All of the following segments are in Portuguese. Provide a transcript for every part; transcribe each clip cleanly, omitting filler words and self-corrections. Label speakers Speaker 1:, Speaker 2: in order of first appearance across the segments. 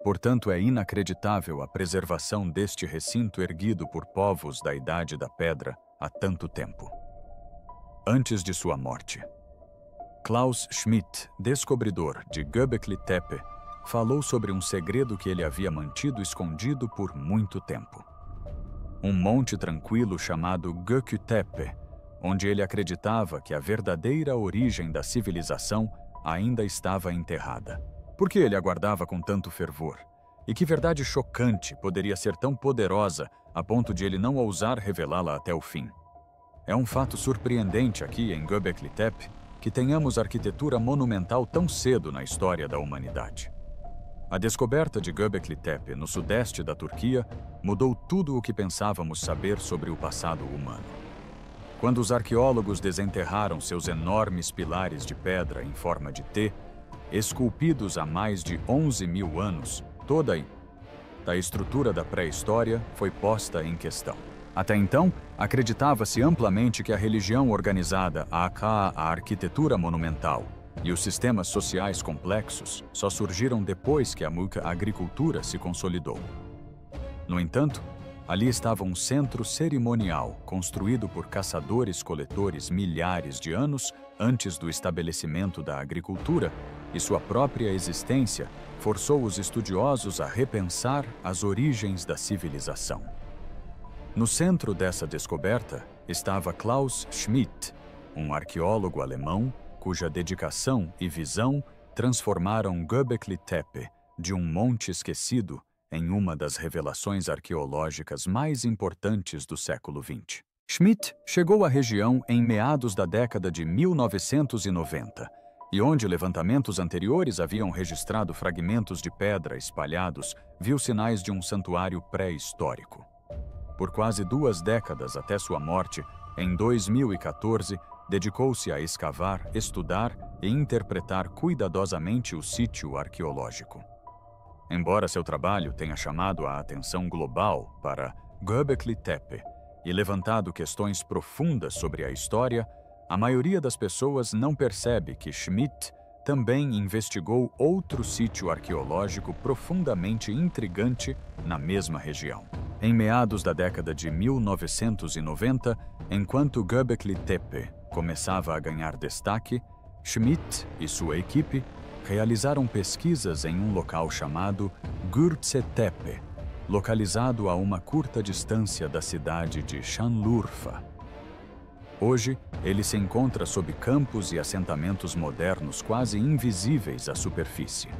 Speaker 1: Portanto, é inacreditável a preservação deste recinto erguido por povos da Idade da Pedra há tanto tempo. Antes de sua morte, Klaus Schmidt, descobridor de Göbekli Tepe, falou sobre um segredo que ele havia mantido escondido por muito tempo. Um monte tranquilo chamado Gökü Tepe, onde ele acreditava que a verdadeira origem da civilização ainda estava enterrada. Por que ele aguardava com tanto fervor? E que verdade chocante poderia ser tão poderosa a ponto de ele não ousar revelá-la até o fim? É um fato surpreendente aqui em Göbekli Tepe que tenhamos arquitetura monumental tão cedo na história da humanidade. A descoberta de Göbekli Tepe, no sudeste da Turquia, mudou tudo o que pensávamos saber sobre o passado humano. Quando os arqueólogos desenterraram seus enormes pilares de pedra em forma de T, esculpidos há mais de 11.000 anos, toda a estrutura da pré-história foi posta em questão. Até então, acreditava-se amplamente que a religião organizada, a arquitetura monumental e os sistemas sociais complexos só surgiram depois que a agricultura se consolidou. No entanto, ali estava um centro cerimonial construído por caçadores-coletores milhares de anos antes do estabelecimento da agricultura, e sua própria existência forçou os estudiosos a repensar as origens da civilização. No centro dessa descoberta estava Klaus Schmidt, um arqueólogo alemão cuja dedicação e visão transformaram Göbekli Tepe de um monte esquecido em uma das revelações arqueológicas mais importantes do século XX. Schmidt chegou à região em meados da década de 1990, e onde levantamentos anteriores haviam registrado fragmentos de pedra espalhados, viu sinais de um santuário pré-histórico. Por quase 2 décadas até sua morte, em 2014, dedicou-se a escavar, estudar e interpretar cuidadosamente o sítio arqueológico. Embora seu trabalho tenha chamado a atenção global para Göbekli Tepe e levantado questões profundas sobre a história, a maioria das pessoas não percebe que Schmidt também investigou outro sítio arqueológico profundamente intrigante na mesma região. Em meados da década de 1990, enquanto Göbekli Tepe começava a ganhar destaque, Schmidt e sua equipe realizaram pesquisas em um local chamado Gürze Tepe, localizado a uma curta distância da cidade de Şanlıurfa. Hoje, ele se encontra sob campos e assentamentos modernos quase invisíveis à superfície.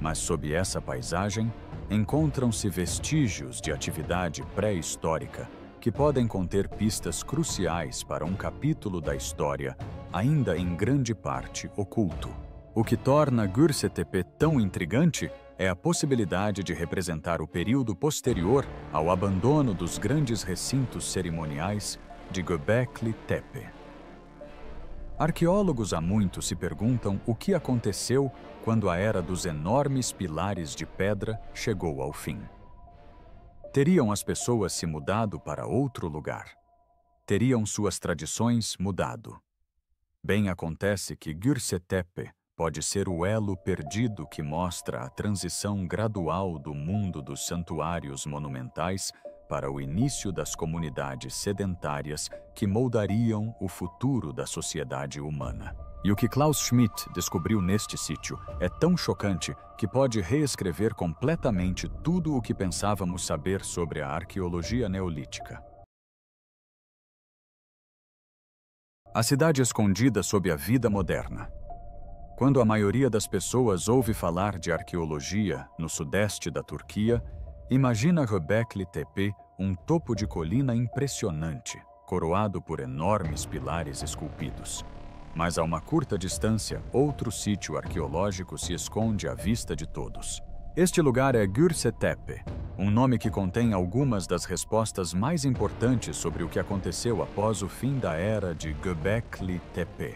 Speaker 1: Mas sob essa paisagem, encontram-se vestígios de atividade pré-histórica que podem conter pistas cruciais para um capítulo da história ainda em grande parte oculto. O que torna Gürze Tepe tão intrigante é a possibilidade de representar o período posterior ao abandono dos grandes recintos cerimoniais de Göbekli Tepe. Arqueólogos há muito se perguntam o que aconteceu quando a era dos enormes pilares de pedra chegou ao fim. Teriam as pessoas se mudado para outro lugar? Teriam suas tradições mudado? Bem acontece que Gürze Tepe pode ser o elo perdido que mostra a transição gradual do mundo dos santuários monumentais para o início das comunidades sedentárias que moldariam o futuro da sociedade humana. E o que Klaus Schmidt descobriu neste sítio é tão chocante que pode reescrever completamente tudo o que pensávamos saber sobre a arqueologia neolítica. A cidade escondida sob a vida moderna. Quando a maioria das pessoas ouve falar de arqueologia no sudeste da Turquia, imagina Göbekli Tepe um topo de colina impressionante, coroado por enormes pilares esculpidos. Mas a uma curta distância, outro sítio arqueológico se esconde à vista de todos. Este lugar é Gürze Tepe, um nome que contém algumas das respostas mais importantes sobre o que aconteceu após o fim da era de Göbekli Tepe.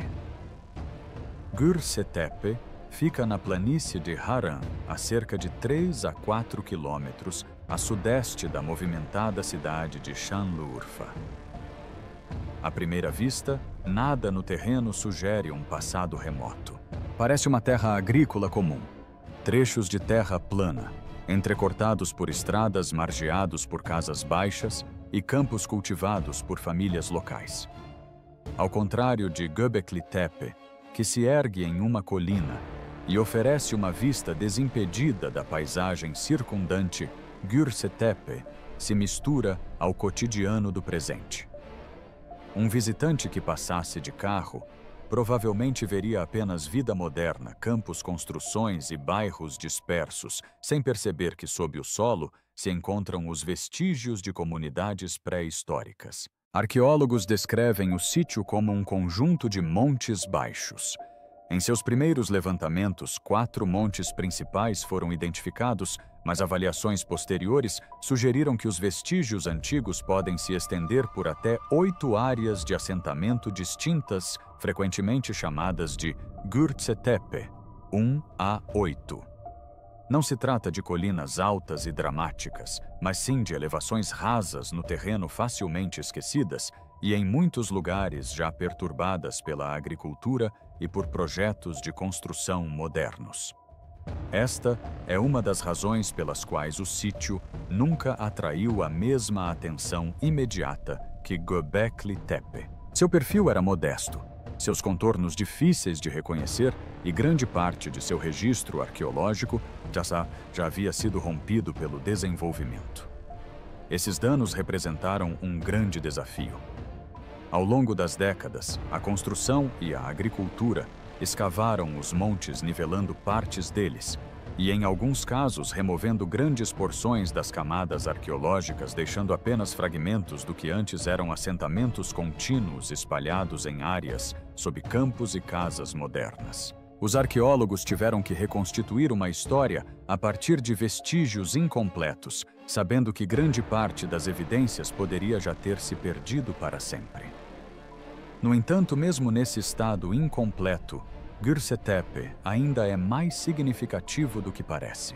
Speaker 1: Gürze Tepe fica na planície de Harran, a cerca de 3 a 4 quilômetros a sudeste da movimentada cidade de Şanlıurfa. À primeira vista, nada no terreno sugere um passado remoto. Parece uma terra agrícola comum. trechos de terra plana, entrecortados por estradas margeados por casas baixas e campos cultivados por famílias locais. Ao contrário de Göbekli Tepe, que se ergue em uma colina e oferece uma vista desimpedida da paisagem circundante, Gürse Tepe se mistura ao cotidiano do presente. Um visitante que passasse de carro provavelmente veria apenas vida moderna, campos, construções e bairros dispersos, sem perceber que sob o solo se encontram os vestígios de comunidades pré-históricas. Arqueólogos descrevem o sítio como um conjunto de montes baixos. Em seus primeiros levantamentos, 4 montes principais foram identificados, mas avaliações posteriores sugeriram que os vestígios antigos podem se estender por até 8 áreas de assentamento distintas, frequentemente chamadas de Gürse Tepe, 1 a 8. Não se trata de colinas altas e dramáticas, mas sim de elevações rasas no terreno facilmente esquecidas e em muitos lugares já perturbadas pela agricultura e por projetos de construção modernos. Esta é uma das razões pelas quais o sítio nunca atraiu a mesma atenção imediata que Göbekli Tepe. Seu perfil era modesto, seus contornos difíceis de reconhecer e grande parte de seu registro arqueológico já havia sido rompido pelo desenvolvimento. Esses danos representaram um grande desafio. Ao longo das décadas, a construção e a agricultura escavaram os montes nivelando partes deles e, em alguns casos, removendo grandes porções das camadas arqueológicas, deixando apenas fragmentos do que antes eram assentamentos contínuos espalhados em áreas sob campos e casas modernas. Os arqueólogos tiveram que reconstituir uma história a partir de vestígios incompletos, sabendo que grande parte das evidências poderia já ter se perdido para sempre. No entanto, mesmo nesse estado incompleto, Gürse Tepe ainda é mais significativo do que parece.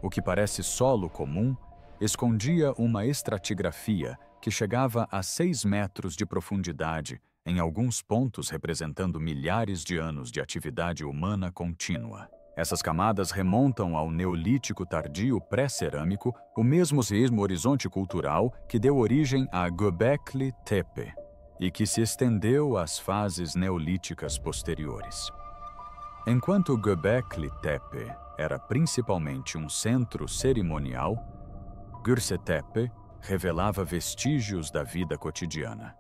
Speaker 1: O que parece solo comum escondia uma estratigrafia que chegava a 6 metros de profundidade, em alguns pontos representando milhares de anos de atividade humana contínua. Essas camadas remontam ao Neolítico tardio pré-cerâmico, o mesmo horizonte cultural que deu origem a Göbekli Tepe e que se estendeu às fases neolíticas posteriores. Enquanto Göbekli Tepe era principalmente um centro cerimonial, Gürse Tepe revelava vestígios da vida cotidiana.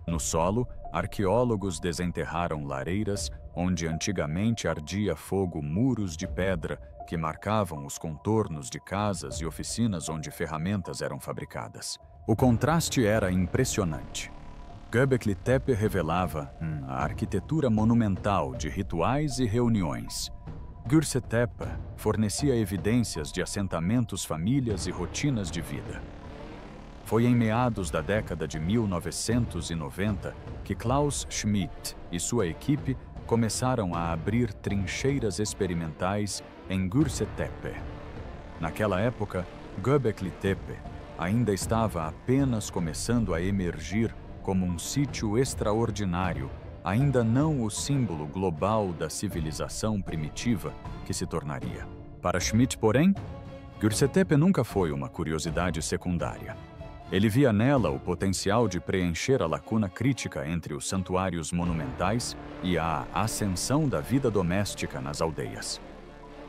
Speaker 1: No solo, arqueólogos desenterraram lareiras onde antigamente ardia fogo, muros de pedra que marcavam os contornos de casas e oficinas onde ferramentas eram fabricadas. O contraste era impressionante. Göbekli Tepe revelava a arquitetura monumental de rituais e reuniões. Gürse Tepe fornecia evidências de assentamentos, famílias e rotinas de vida. Foi em meados da década de 1990 que Klaus Schmidt e sua equipe começaram a abrir trincheiras experimentais em Gürse Tepe. Naquela época, Göbekli Tepe ainda estava apenas começando a emergir como um sítio extraordinário, ainda não o símbolo global da civilização primitiva que se tornaria. Para Schmidt, porém, Gürse Tepe nunca foi uma curiosidade secundária. Ele via nela o potencial de preencher a lacuna crítica entre os santuários monumentais e a ascensão da vida doméstica nas aldeias.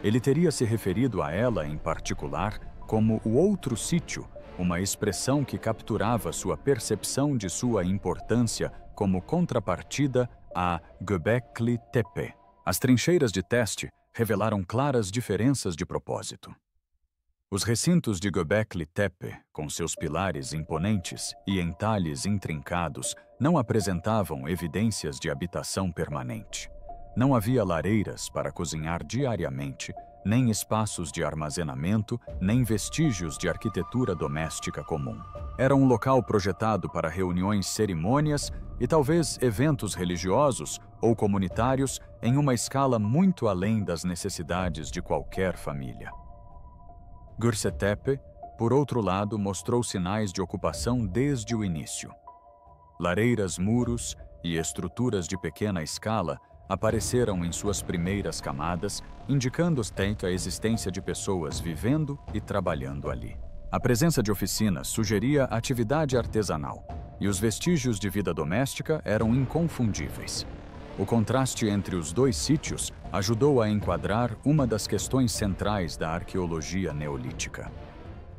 Speaker 1: Ele teria se referido a ela em particular como o outro sítio, uma expressão que capturava sua percepção de sua importância como contrapartida a Göbekli Tepe. As trincheiras de teste revelaram claras diferenças de propósito. Os recintos de Göbekli Tepe, com seus pilares imponentes e entalhes intrincados, não apresentavam evidências de habitação permanente. Não havia lareiras para cozinhar diariamente, nem espaços de armazenamento, nem vestígios de arquitetura doméstica comum. Era um local projetado para reuniões, cerimônias e talvez eventos religiosos ou comunitários em uma escala muito além das necessidades de qualquer família. Gürse Tepe, por outro lado, mostrou sinais de ocupação desde o início. Lareiras, muros e estruturas de pequena escala apareceram em suas primeiras camadas, indicando a existência de pessoas vivendo e trabalhando ali. A presença de oficinas sugeria atividade artesanal, e os vestígios de vida doméstica eram inconfundíveis. O contraste entre os dois sítios ajudou a enquadrar uma das questões centrais da arqueologia neolítica.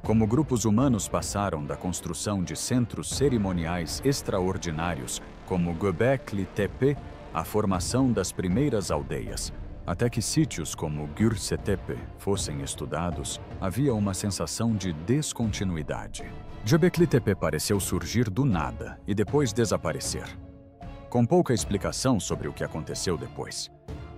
Speaker 1: Como grupos humanos passaram da construção de centros cerimoniais extraordinários, como Göbekli Tepe, à formação das primeiras aldeias, até que sítios como Gürse Tepe fossem estudados, havia uma sensação de descontinuidade. Göbekli Tepe pareceu surgir do nada e depois desaparecer, com pouca explicação sobre o que aconteceu depois.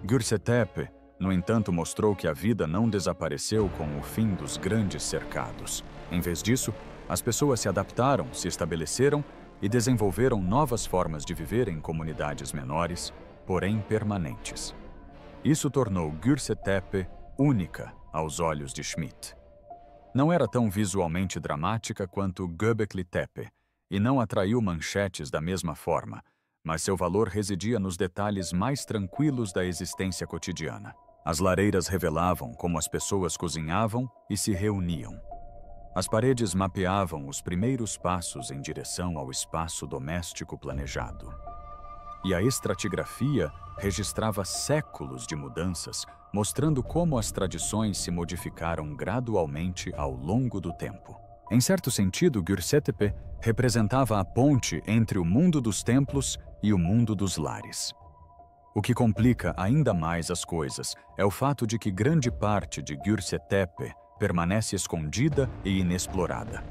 Speaker 1: Gürse Tepe, no entanto, mostrou que a vida não desapareceu com o fim dos grandes cercados. Em vez disso, as pessoas se adaptaram, se estabeleceram e desenvolveram novas formas de viver em comunidades menores, porém permanentes. Isso tornou Gürse Tepe única aos olhos de Schmidt. Não era tão visualmente dramática quanto Göbekli Tepe e não atraiu manchetes da mesma forma, mas seu valor residia nos detalhes mais tranquilos da existência cotidiana. As lareiras revelavam como as pessoas cozinhavam e se reuniam. As paredes mapeavam os primeiros passos em direção ao espaço doméstico planejado. E a estratigrafia registrava séculos de mudanças, mostrando como as tradições se modificaram gradualmente ao longo do tempo. Em certo sentido, Gürse Tepe representava a ponte entre o mundo dos templos e o mundo dos lares. O que complica ainda mais as coisas é o fato de que grande parte de Gürse Tepe permanece escondida e inexplorada.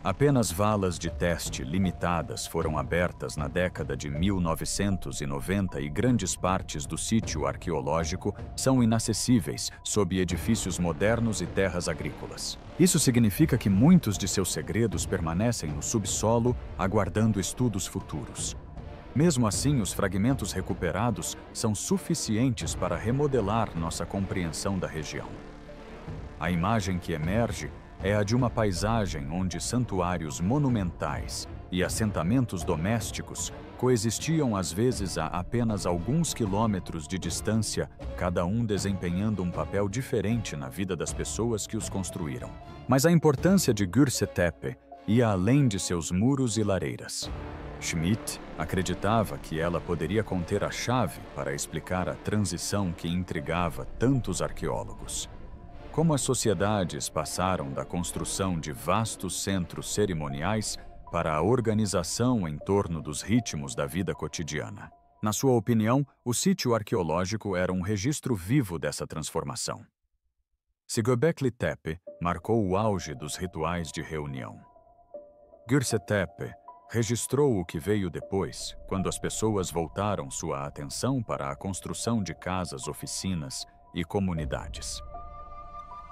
Speaker 1: Apenas valas de teste limitadas foram abertas na década de 1990 e grandes partes do sítio arqueológico são inacessíveis sob edifícios modernos e terras agrícolas. Isso significa que muitos de seus segredos permanecem no subsolo, aguardando estudos futuros. Mesmo assim, os fragmentos recuperados são suficientes para remodelar nossa compreensão da região. A imagem que emerge é a de uma paisagem onde santuários monumentais e assentamentos domésticos coexistiam às vezes a apenas alguns quilômetros de distância, cada um desempenhando um papel diferente na vida das pessoas que os construíram. Mas a importância de Gürse Tepe ia além de seus muros e lareiras. Schmidt acreditava que ela poderia conter a chave para explicar a transição que intrigava tantos arqueólogos. Como as sociedades passaram da construção de vastos centros cerimoniais para a organização em torno dos ritmos da vida cotidiana. Na sua opinião, o sítio arqueológico era um registro vivo dessa transformação. Se Göbekli Tepe marcou o auge dos rituais de reunião, Gürse Tepe registrou o que veio depois, quando as pessoas voltaram sua atenção para a construção de casas, oficinas e comunidades.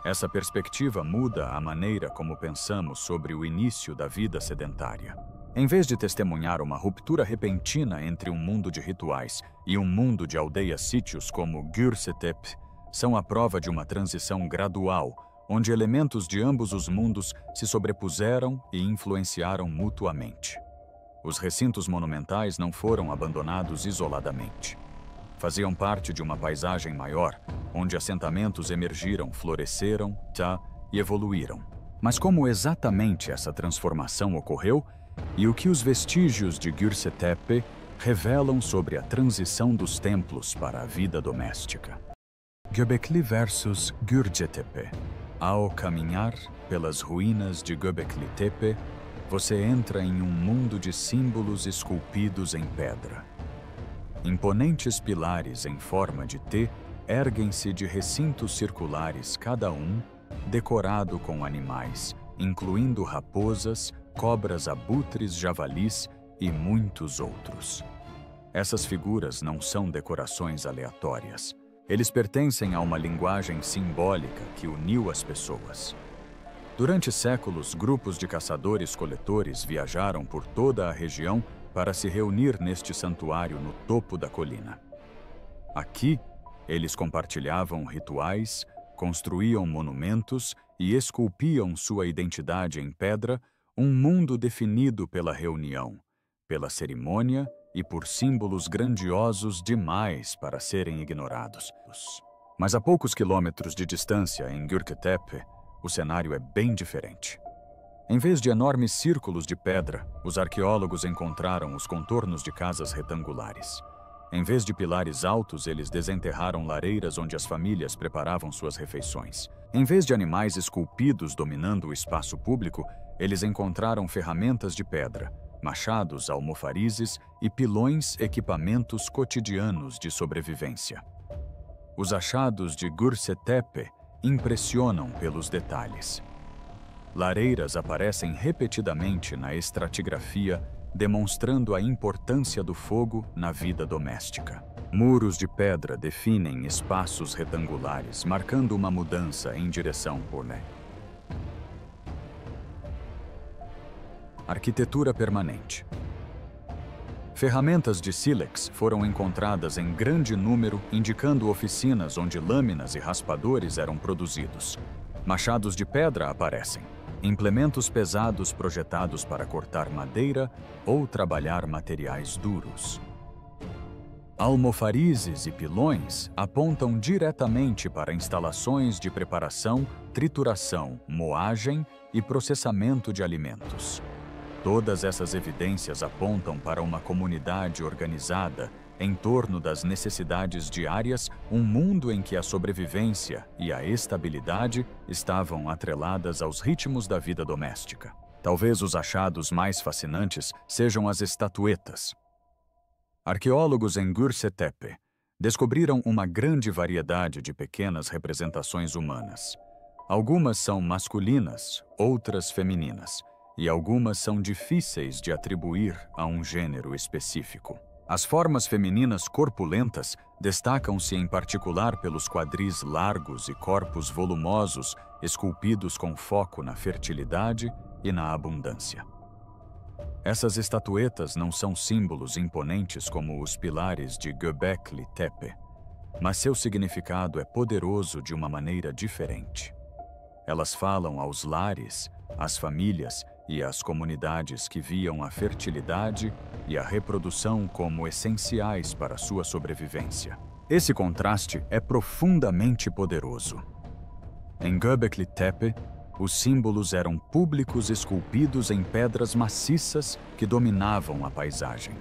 Speaker 1: Essa perspectiva muda a maneira como pensamos sobre o início da vida sedentária. Em vez de testemunhar uma ruptura repentina entre um mundo de rituais e um mundo de aldeias-sítios como Gürse Tepe, são a prova de uma transição gradual, onde elementos de ambos os mundos se sobrepuseram e influenciaram mutuamente. Os recintos monumentais não foram abandonados isoladamente. Faziam parte de uma paisagem maior, onde assentamentos emergiram, floresceram, e evoluíram. Mas como exatamente essa transformação ocorreu e o que os vestígios de Gürse Tepe revelam sobre a transição dos templos para a vida doméstica? Göbekli versus Gürse Tepe. Ao caminhar pelas ruínas de Göbekli Tepe, você entra em um mundo de símbolos esculpidos em pedra. Imponentes pilares em forma de T erguem-se de recintos circulares, cada um decorado com animais, incluindo raposas, cobras, abutres, javalis e muitos outros. Essas figuras não são decorações aleatórias. Eles pertencem a uma linguagem simbólica que uniu as pessoas. Durante séculos, grupos de caçadores-coletores viajaram por toda a região para se reunir neste santuário no topo da colina. Aqui, eles compartilhavam rituais, construíam monumentos e esculpiam sua identidade em pedra, um mundo definido pela reunião, pela cerimônia e por símbolos grandiosos demais para serem ignorados. Mas a poucos quilômetros de distância, em Göbekli Tepe, o cenário é bem diferente. Em vez de enormes círculos de pedra, os arqueólogos encontraram os contornos de casas retangulares. Em vez de pilares altos, eles desenterraram lareiras onde as famílias preparavam suas refeições. Em vez de animais esculpidos dominando o espaço público, eles encontraram ferramentas de pedra, machados, almofarizes e pilões, equipamentos cotidianos de sobrevivência. Os achados de Göbekli Tepe impressionam pelos detalhes. Lareiras aparecem repetidamente na estratigrafia, demonstrando a importância do fogo na vida doméstica. Muros de pedra definem espaços retangulares, marcando uma mudança em direção ao leste. Arquitetura permanente. Ferramentas de sílex foram encontradas em grande número, indicando oficinas onde lâminas e raspadores eram produzidos. Machados de pedra aparecem. Implementos pesados projetados para cortar madeira ou trabalhar materiais duros. Almofarizes e pilões apontam diretamente para instalações de preparação, trituração, moagem e processamento de alimentos. Todas essas evidências apontam para uma comunidade organizada em torno das necessidades diárias, um mundo em que a sobrevivência e a estabilidade estavam atreladas aos ritmos da vida doméstica. Talvez os achados mais fascinantes sejam as estatuetas. Arqueólogos em Göbekli Tepe descobriram uma grande variedade de pequenas representações humanas. Algumas são masculinas, outras femininas, e algumas são difíceis de atribuir a um gênero específico. As formas femininas corpulentas destacam-se em particular pelos quadris largos e corpos volumosos, esculpidos com foco na fertilidade e na abundância. Essas estatuetas não são símbolos imponentes como os pilares de Göbekli Tepe, mas seu significado é poderoso de uma maneira diferente. Elas falam aos lares, às famílias e às comunidades que viam a fertilidade e a reprodução como essenciais para sua sobrevivência. Esse contraste é profundamente poderoso. Em Göbekli Tepe, os símbolos eram públicos esculpidos em pedras maciças que dominavam a paisagem.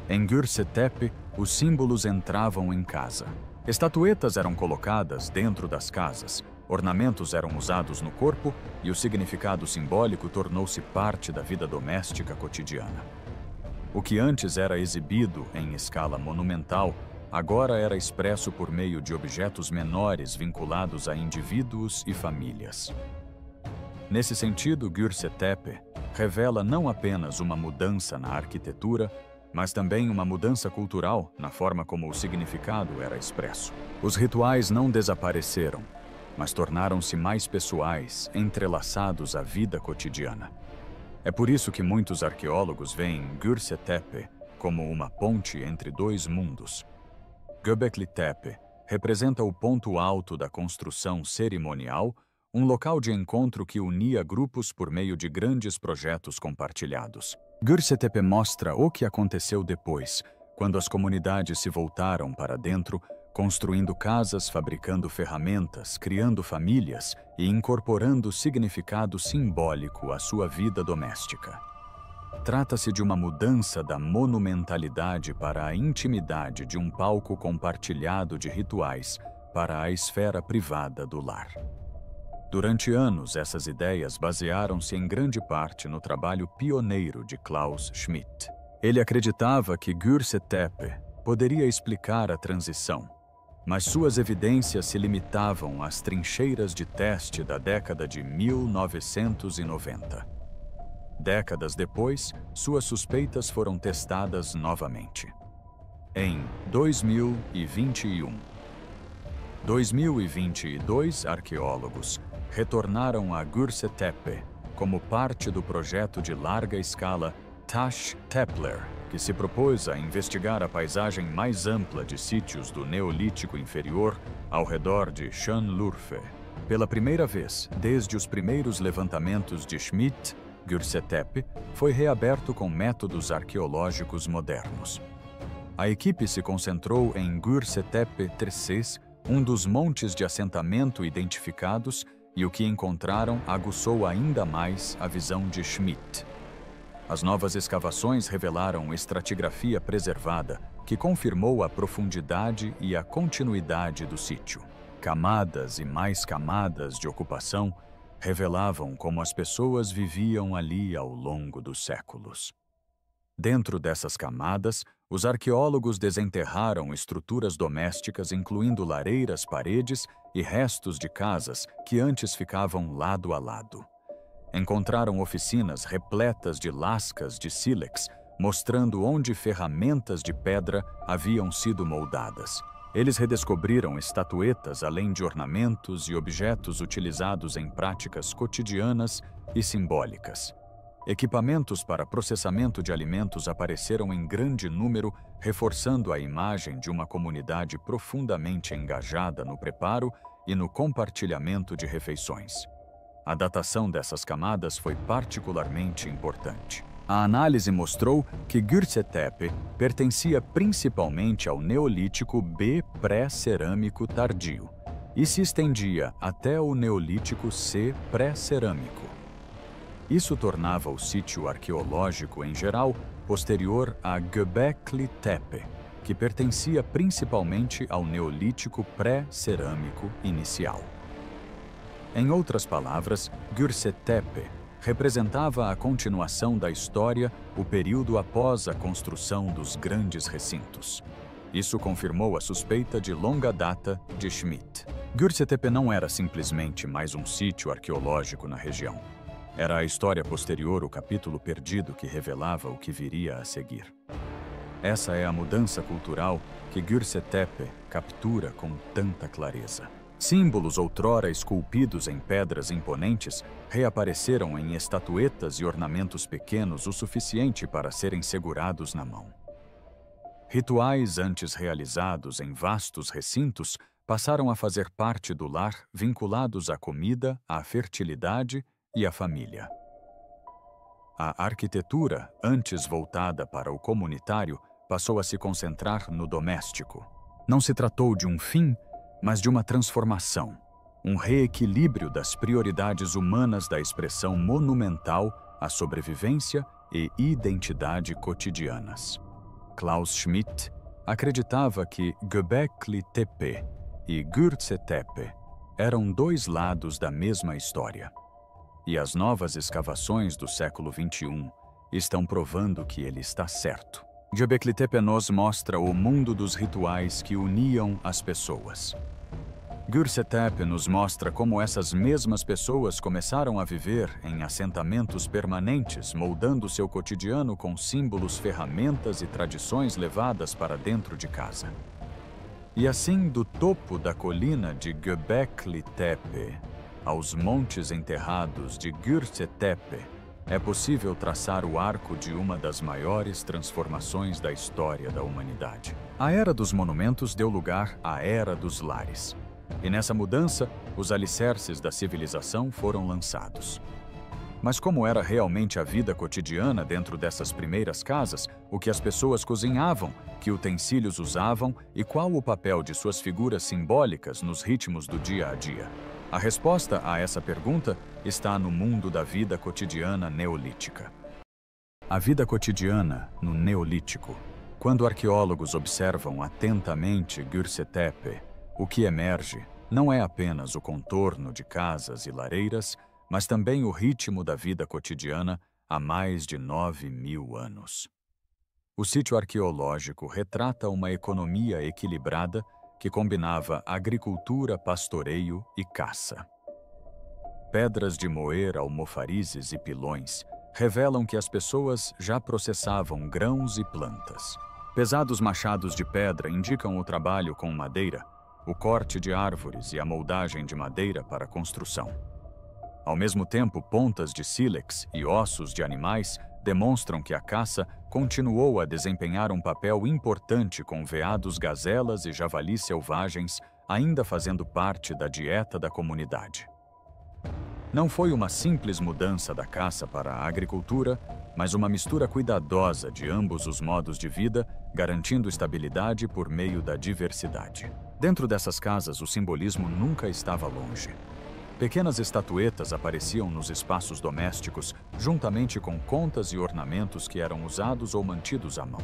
Speaker 1: Em Göbekli Tepe, os símbolos entravam em casa. Estatuetas eram colocadas dentro das casas, ornamentos eram usados no corpo e o significado simbólico tornou-se parte da vida doméstica cotidiana. O que antes era exibido em escala monumental, agora era expresso por meio de objetos menores vinculados a indivíduos e famílias. Nesse sentido, Göbekli Tepe revela não apenas uma mudança na arquitetura, mas também uma mudança cultural na forma como o significado era expresso. Os rituais não desapareceram, mas tornaram-se mais pessoais, entrelaçados à vida cotidiana. É por isso que muitos arqueólogos veem Göbekli Tepe como uma ponte entre dois mundos. Göbekli Tepe representa o ponto alto da construção cerimonial, um local de encontro que unia grupos por meio de grandes projetos compartilhados. Göbekli Tepe mostra o que aconteceu depois, quando as comunidades se voltaram para dentro, construindo casas, fabricando ferramentas, criando famílias e incorporando significado simbólico à sua vida doméstica. Trata-se de uma mudança da monumentalidade para a intimidade de um palco compartilhado de rituais para a esfera privada do lar. Durante anos, essas ideias basearam-se em grande parte no trabalho pioneiro de Klaus Schmidt. Ele acreditava que Göbekli Tepe poderia explicar a transição, mas suas evidências se limitavam às trincheiras de teste da década de 1990. Décadas depois, suas suspeitas foram testadas novamente. Em 2022, arqueólogos retornaram a Göbekli Tepe como parte do projeto de larga escala Tash Tepler, que se propôs a investigar a paisagem mais ampla de sítios do Neolítico Inferior ao redor de Şanlıurfa. Pela primeira vez, desde os primeiros levantamentos de Schmidt, Gürse Tepe, foi reaberto com métodos arqueológicos modernos. A equipe se concentrou em Gürse Tepe 3, um dos montes de assentamento identificados, e o que encontraram aguçou ainda mais a visão de Schmidt. As novas escavações revelaram estratigrafia preservada, que confirmou a profundidade e a continuidade do sítio. Camadas e mais camadas de ocupação revelavam como as pessoas viviam ali ao longo dos séculos. Dentro dessas camadas, os arqueólogos desenterraram estruturas domésticas, incluindo lareiras, paredes e restos de casas que antes ficavam lado a lado. Encontraram oficinas repletas de lascas de sílex, mostrando onde ferramentas de pedra haviam sido moldadas. Eles redescobriram estatuetas, além de ornamentos e objetos utilizados em práticas cotidianas e simbólicas. Equipamentos para processamento de alimentos apareceram em grande número, reforçando a imagem de uma comunidade profundamente engajada no preparo e no compartilhamento de refeições. A datação dessas camadas foi particularmente importante. A análise mostrou que Gürse Tepe pertencia principalmente ao Neolítico B pré-cerâmico tardio e se estendia até o Neolítico C pré-cerâmico. Isso tornava o sítio arqueológico em geral posterior a Göbekli Tepe, que pertencia principalmente ao Neolítico pré-cerâmico inicial. Em outras palavras, Gürse Tepe representava a continuação da história, o período após a construção dos grandes recintos. Isso confirmou a suspeita de longa data de Schmidt. Gürse Tepe não era simplesmente mais um sítio arqueológico na região. Era a história posterior, o capítulo perdido que revelava o que viria a seguir. Essa é a mudança cultural que Gürse Tepe captura com tanta clareza. Símbolos outrora esculpidos em pedras imponentes reapareceram em estatuetas e ornamentos pequenos o suficiente para serem segurados na mão. Rituais antes realizados em vastos recintos passaram a fazer parte do lar, vinculados à comida, à fertilidade e à família. A arquitetura, antes voltada para o comunitário, passou a se concentrar no doméstico. Não se tratou de um fim, mas de uma transformação, um reequilíbrio das prioridades humanas da expressão monumental à sobrevivência e identidade cotidianas. Klaus Schmidt acreditava que Göbekli Tepe e Gürse Tepe eram dois lados da mesma história. E as novas escavações do século XXI estão provando que ele está certo. Göbekli Tepe nos mostra o mundo dos rituais que uniam as pessoas. Gürse Tepe nos mostra como essas mesmas pessoas começaram a viver em assentamentos permanentes, moldando seu cotidiano com símbolos, ferramentas e tradições levadas para dentro de casa. E assim, do topo da colina de Göbekli Tepe aos montes enterrados de Gürse Tepe, é possível traçar o arco de uma das maiores transformações da história da humanidade. A Era dos Monumentos deu lugar à Era dos Lares. E nessa mudança, os alicerces da civilização foram lançados. Mas como era realmente a vida cotidiana dentro dessas primeiras casas, o que as pessoas cozinhavam, que utensílios usavam e qual o papel de suas figuras simbólicas nos ritmos do dia a dia? A resposta a essa pergunta está no mundo da vida cotidiana neolítica. A vida cotidiana no Neolítico. Quando arqueólogos observam atentamente Gürse Tepe, o que emerge não é apenas o contorno de casas e lareiras, mas também o ritmo da vida cotidiana há mais de 9.000 anos. O sítio arqueológico retrata uma economia equilibrada que combinava agricultura, pastoreio e caça. Pedras de moer, almofarizes e pilões revelam que as pessoas já processavam grãos e plantas. Pesados machados de pedra indicam o trabalho com madeira, o corte de árvores e a moldagem de madeira para a construção. Ao mesmo tempo, pontas de sílex e ossos de animais demonstram que a caça continuou a desempenhar um papel importante com veados, gazelas e javalis selvagens ainda fazendo parte da dieta da comunidade. Não foi uma simples mudança da caça para a agricultura, mas uma mistura cuidadosa de ambos os modos de vida, garantindo estabilidade por meio da diversidade. Dentro dessas casas, o simbolismo nunca estava longe. Pequenas estatuetas apareciam nos espaços domésticos, juntamente com contas e ornamentos que eram usados ou mantidos à mão.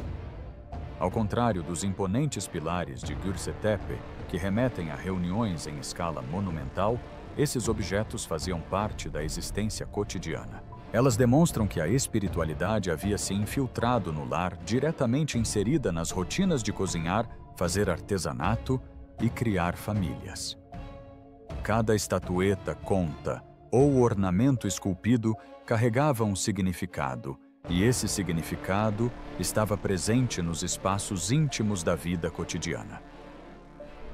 Speaker 1: Ao contrário dos imponentes pilares de Göbekli Tepe, que remetem a reuniões em escala monumental, esses objetos faziam parte da existência cotidiana. Elas demonstram que a espiritualidade havia se infiltrado no lar, diretamente inserida nas rotinas de cozinhar, fazer artesanato e criar famílias. Cada estatueta, conta ou ornamento esculpido carregava um significado, e esse significado estava presente nos espaços íntimos da vida cotidiana.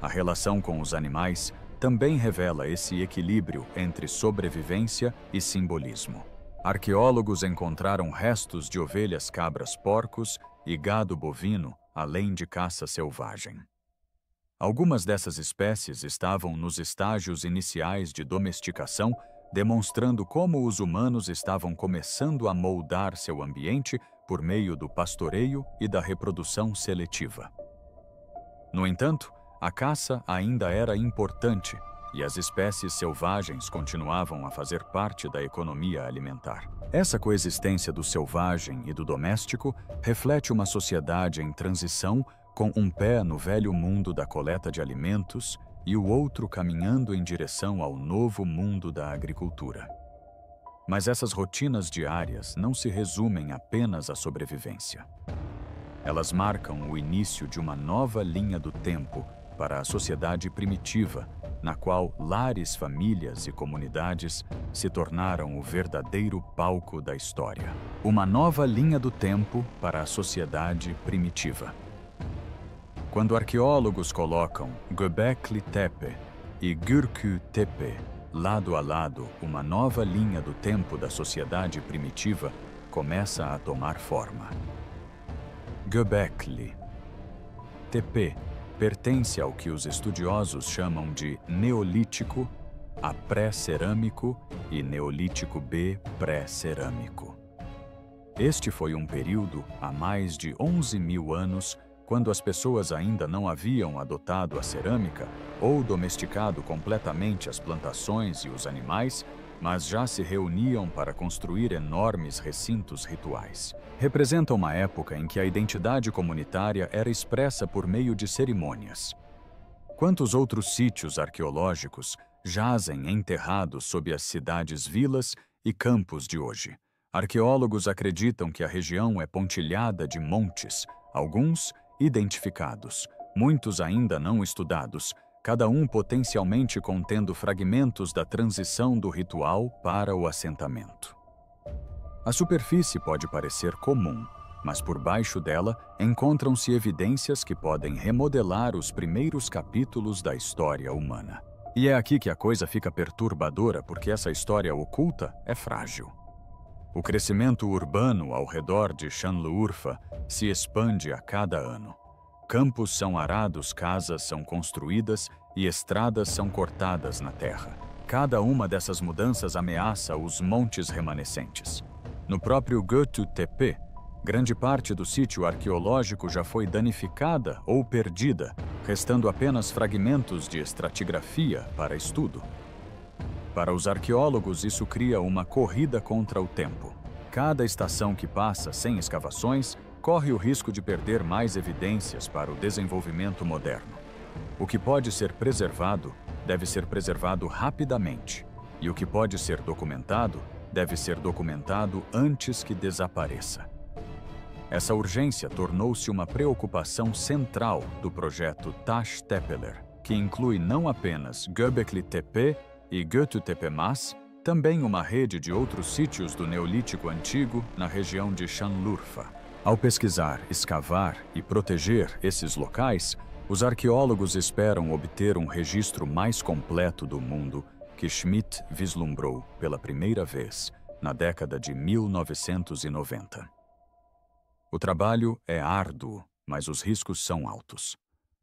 Speaker 1: A relação com os animais também revela esse equilíbrio entre sobrevivência e simbolismo. Arqueólogos encontraram restos de ovelhas, cabras, porcos e gado bovino, além de caça selvagem. Algumas dessas espécies estavam nos estágios iniciais de domesticação, demonstrando como os humanos estavam começando a moldar seu ambiente por meio do pastoreio e da reprodução seletiva. No entanto, a caça ainda era importante e as espécies selvagens continuavam a fazer parte da economia alimentar. Essa coexistência do selvagem e do doméstico reflete uma sociedade em transição, com um pé no velho mundo da coleta de alimentos e o outro caminhando em direção ao novo mundo da agricultura. Mas essas rotinas diárias não se resumem apenas à sobrevivência. Elas marcam o início de uma nova linha do tempo para a sociedade primitiva, na qual lares, famílias e comunidades se tornaram o verdadeiro palco da história. Uma nova linha do tempo para a sociedade primitiva. Quando arqueólogos colocam Göbekli Tepe e Gürkü Tepe lado a lado, uma nova linha do tempo da sociedade primitiva começa a tomar forma. Göbekli Tepe pertence ao que os estudiosos chamam de Neolítico A pré-cerâmico e Neolítico B pré-cerâmico. Este foi um período há mais de 11.000 anos, quando as pessoas ainda não haviam adotado a cerâmica ou domesticado completamente as plantações e os animais, mas já se reuniam para construir enormes recintos rituais. Representa uma época em que a identidade comunitária era expressa por meio de cerimônias. Quantos outros sítios arqueológicos jazem enterrados sob as cidades-vilas e campos de hoje? Arqueólogos acreditam que a região é pontilhada de montes, alguns identificados, muitos ainda não estudados, cada um potencialmente contendo fragmentos da transição do ritual para o assentamento. A superfície pode parecer comum, mas por baixo dela encontram-se evidências que podem remodelar os primeiros capítulos da história humana. E é aqui que a coisa fica perturbadora, porque essa história oculta é frágil. O crescimento urbano ao redor de Şanlıurfa se expande a cada ano. Campos são arados, casas são construídas e estradas são cortadas na terra. Cada uma dessas mudanças ameaça os montes remanescentes. No próprio Göbekli Tepe, grande parte do sítio arqueológico já foi danificada ou perdida, restando apenas fragmentos de estratigrafia para estudo. Para os arqueólogos, isso cria uma corrida contra o tempo. Cada estação que passa sem escavações corre o risco de perder mais evidências para o desenvolvimento moderno. O que pode ser preservado deve ser preservado rapidamente, e o que pode ser documentado deve ser documentado antes que desapareça. Essa urgência tornou-se uma preocupação central do projeto Taş Tepeler, que inclui não apenas Göbekli Tepe e Göbekli Tepe, mas também uma rede de outros sítios do Neolítico Antigo na região de Şanlıurfa. Ao pesquisar, escavar e proteger esses locais, os arqueólogos esperam obter um registro mais completo do mundo que Schmidt vislumbrou pela primeira vez na década de 1990. O trabalho é árduo, mas os riscos são altos.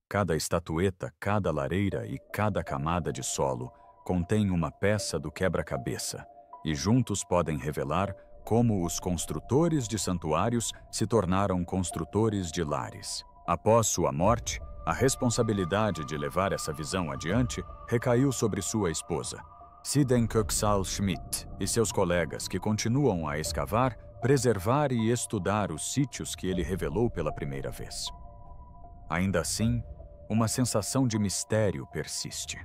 Speaker 1: Cada estatueta, cada lareira e cada camada de solo contém uma peça do quebra-cabeça, e juntos podem revelar como os construtores de santuários se tornaram construtores de lares. Após sua morte, a responsabilidade de levar essa visão adiante recaiu sobre sua esposa, Siden Köksal Schmidt, e seus colegas que continuam a escavar, preservar e estudar os sítios que ele revelou pela primeira vez. Ainda assim, uma sensação de mistério persiste.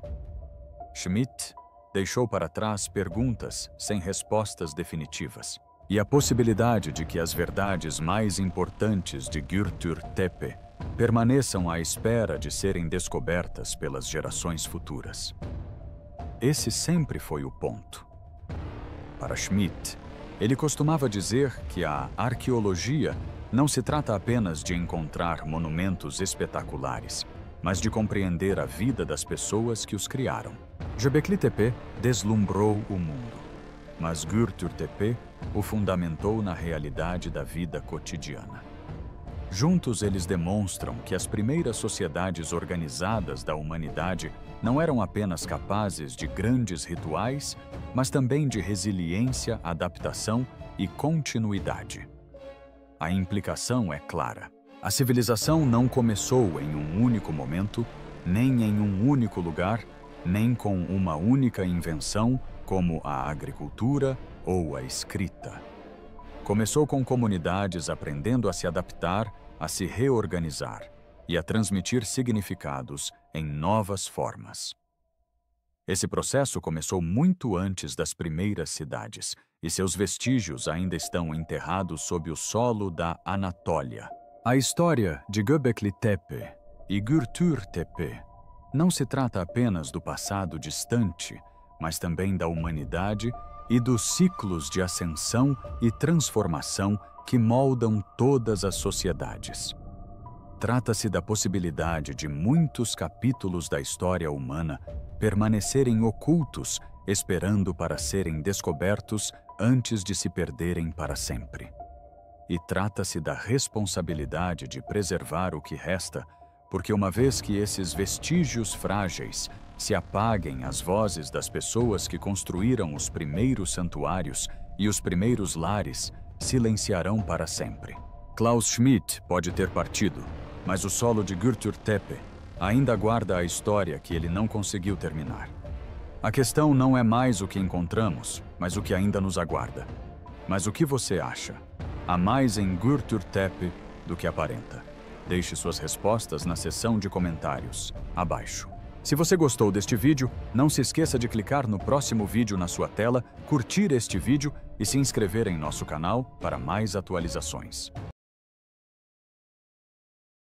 Speaker 1: Schmidt deixou para trás perguntas sem respostas definitivas, e a possibilidade de que as verdades mais importantes de Gürtür Tepe permaneçam à espera de serem descobertas pelas gerações futuras. Esse sempre foi o ponto. Para Schmidt, ele costumava dizer que a arqueologia não se trata apenas de encontrar monumentos espetaculares, mas de compreender a vida das pessoas que os criaram. Göbekli Tepe deslumbrou o mundo, mas Gürtür Tepe o fundamentou na realidade da vida cotidiana. Juntos eles demonstram que as primeiras sociedades organizadas da humanidade não eram apenas capazes de grandes rituais, mas também de resiliência, adaptação e continuidade. A implicação é clara. A civilização não começou em um único momento, nem em um único lugar, nem com uma única invenção, como a agricultura ou a escrita. Começou com comunidades aprendendo a se adaptar, a se reorganizar e a transmitir significados em novas formas. Esse processo começou muito antes das primeiras cidades, e seus vestígios ainda estão enterrados sob o solo da Anatólia. A história de Göbekli Tepe e Gürtür Tepe não se trata apenas do passado distante, mas também da humanidade e dos ciclos de ascensão e transformação que moldam todas as sociedades. Trata-se da possibilidade de muitos capítulos da história humana permanecerem ocultos, esperando para serem descobertos antes de se perderem para sempre. E trata-se da responsabilidade de preservar o que resta, porque uma vez que esses vestígios frágeis se apaguem as vozes das pessoas que construíram os primeiros santuários e os primeiros lares, silenciarão para sempre. Klaus Schmidt pode ter partido, mas o solo de Gürtür Tepe ainda guarda a história que ele não conseguiu terminar. A questão não é mais o que encontramos, mas o que ainda nos aguarda. Mas o que você acha? Há mais em Gürtür Tepe do que aparenta. Deixe suas respostas na seção de comentários, abaixo. Se você gostou deste vídeo, não se esqueça de clicar no próximo vídeo na sua tela, curtir este vídeo e se inscrever em nosso canal para mais atualizações.